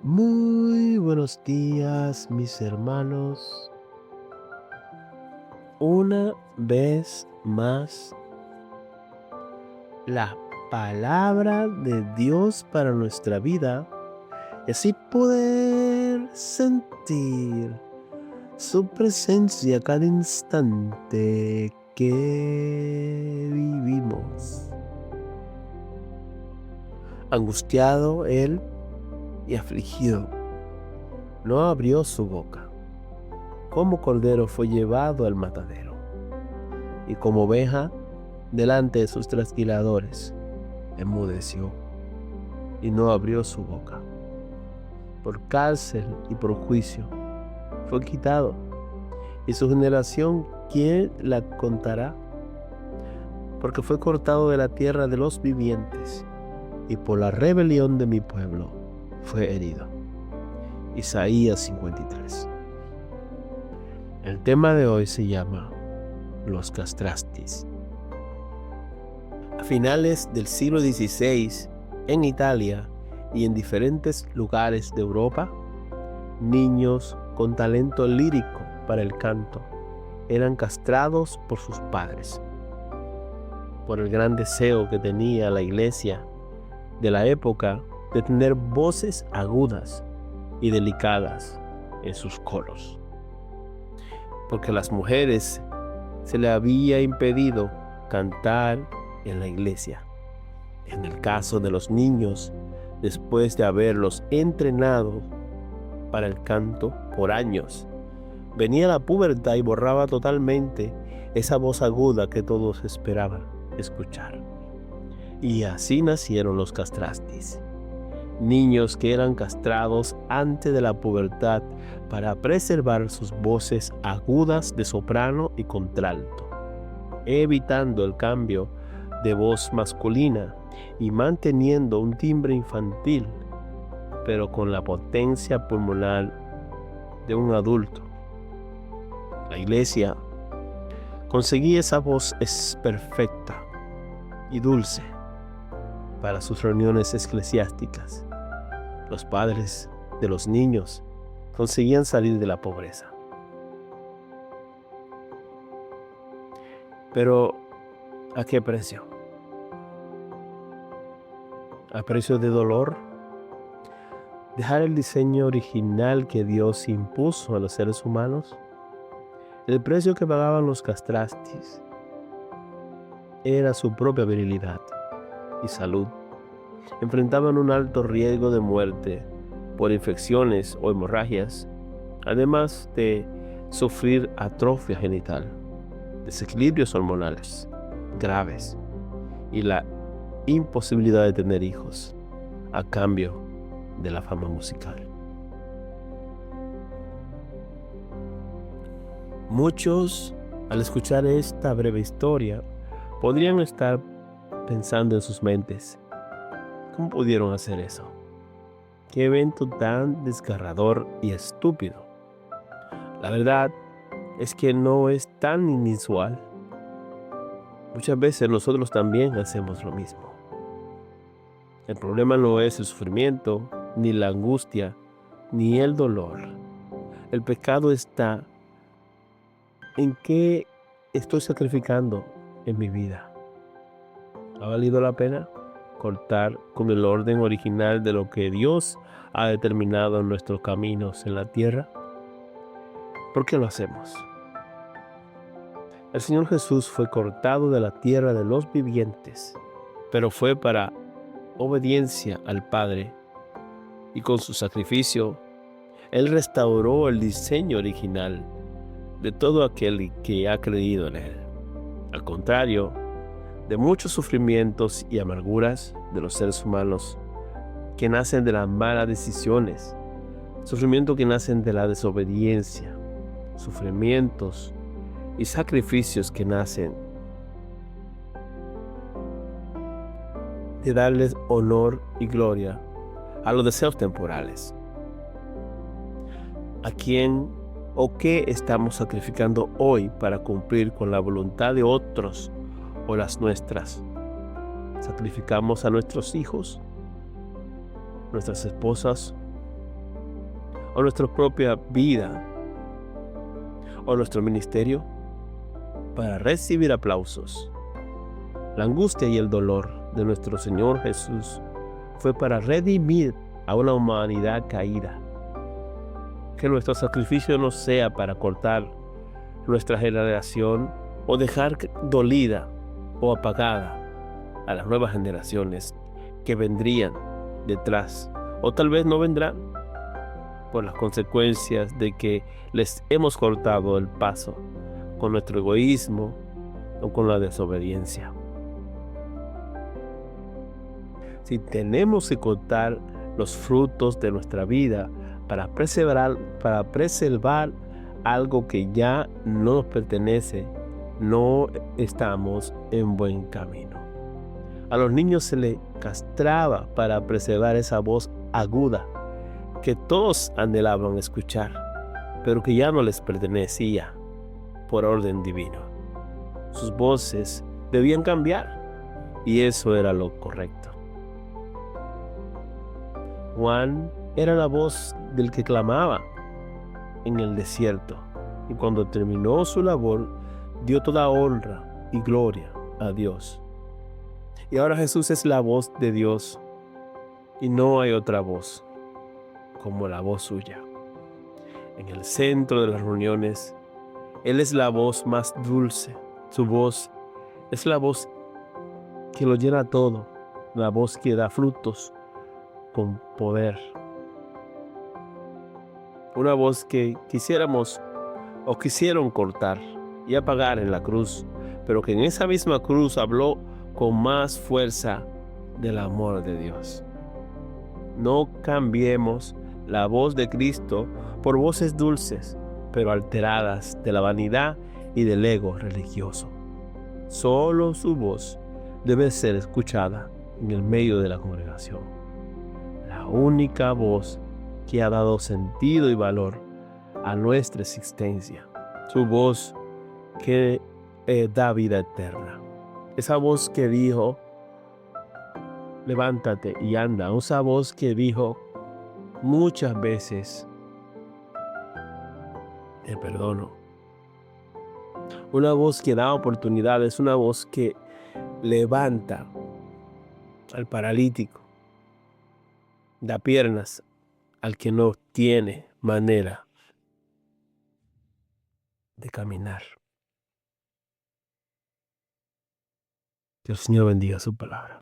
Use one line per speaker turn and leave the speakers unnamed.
Muy buenos días, mis hermanos. Una vez más, la palabra de Dios para nuestra vida y así poder sentir su presencia cada instante que vivimos. Angustiado él y afligido, no abrió su boca. Como cordero fue llevado al matadero, y como oveja delante de sus trasquiladores, enmudeció y no abrió su boca. Por cárcel y por juicio fue quitado, y su generación, ¿quién la contará? Porque fue cortado de la tierra de los vivientes, y por la rebelión de mi pueblo fue herido. Isaías 53. El tema de hoy se llama Los castrastis. A finales del siglo XVI, en Italia y en diferentes lugares de Europa, niños con talento lírico para el canto eran castrados por sus padres, por el gran deseo que tenía la iglesia de la época de tener voces agudas y delicadas en sus coros, porque a las mujeres se le había impedido cantar en la iglesia. En el caso de los niños, después de haberlos entrenado para el canto por años, venía la pubertad y borraba totalmente esa voz aguda que todos esperaban escuchar. Y así nacieron los castrastis, niños que eran castrados antes de la pubertad para preservar sus voces agudas de soprano y contralto, evitando el cambio de voz masculina y manteniendo un timbre infantil, pero con la potencia pulmonar de un adulto. La iglesia conseguía esa voz perfecta y dulce para sus reuniones eclesiásticas. Los padres de los niños conseguían salir de la pobreza. Pero, ¿a qué precio? ¿A precio de dolor? ¿Dejar el diseño original que Dios impuso a los seres humanos? El precio que pagaban los castrastis era su propia virilidad y salud. Enfrentaban un alto riesgo de muerte por infecciones o hemorragias, además de sufrir atrofia genital, desequilibrios hormonales graves y la imposibilidad de tener hijos a cambio de la fama musical. Muchos, al escuchar esta breve historia, podrían estar pensando en sus mentes: ¿cómo pudieron hacer eso? Qué evento tan desgarrador y estúpido. La verdad es que no es tan inusual. Muchas veces nosotros también hacemos lo mismo. El problema no es el sufrimiento, ni la angustia, ni el dolor. El pecado está en qué estoy sacrificando en mi vida. ¿Ha valido la pena cortar con el orden original de lo que Dios ha determinado en nuestros caminos en la tierra? ¿Por qué lo hacemos? El Señor Jesús fue cortado de la tierra de los vivientes, pero fue para obediencia al Padre, y con su sacrificio Él restauró el diseño original de todo aquel que ha creído en Él. Al contrario de muchos sufrimientos y amarguras de los seres humanos que nacen de las malas decisiones, sufrimientos que nacen de la desobediencia, sufrimientos y sacrificios que nacen de darles honor y gloria a los deseos temporales. ¿A quién o qué estamos sacrificando hoy para cumplir con la voluntad de otros o las nuestras? ¿Sacrificamos a nuestros hijos, nuestras esposas o nuestra propia vida o nuestro ministerio para recibir aplausos. La angustia y el dolor de nuestro Señor Jesús fue para redimir a una humanidad caída. Que nuestro sacrificio no sea para cortar nuestra generación o dejar dolida o apagada a las nuevas generaciones que vendrían detrás o tal vez no vendrán por las consecuencias de que les hemos cortado el paso con nuestro egoísmo o con la desobediencia. Si tenemos que cortar los frutos de nuestra vida para preservar algo que ya no nos pertenece, no estamos en buen camino. A los niños se les castraba para preservar esa voz aguda que todos anhelaban escuchar, pero que ya no les pertenecía por orden divino. Sus voces debían cambiar y eso era lo correcto. Juan era la voz del que clamaba en el desierto y cuando terminó su labor dio toda honra y gloria a Dios. Y ahora Jesús es la voz de Dios y no hay otra voz como la voz suya. En el centro de las reuniones, Él es la voz más dulce. Su voz es la voz que lo llena todo, la voz que da frutos con poder. Una voz que quisiéramos o quisieron cortar y apagar en la cruz, pero que en esa misma cruz habló con más fuerza del amor de Dios. No cambiemos la voz de Cristo por voces dulces, pero alteradas de la vanidad y del ego religioso. Solo su voz debe ser escuchada en el medio de la congregación. La única voz que ha dado sentido y valor a nuestra existencia. Su voz que da vida eterna. Esa voz que dijo, levántate y anda. Esa voz que dijo muchas veces, te perdono. Una voz que da oportunidades, una voz que levanta al paralítico, da piernas al que no tiene manera de caminar. Que el Señor bendiga su palabra.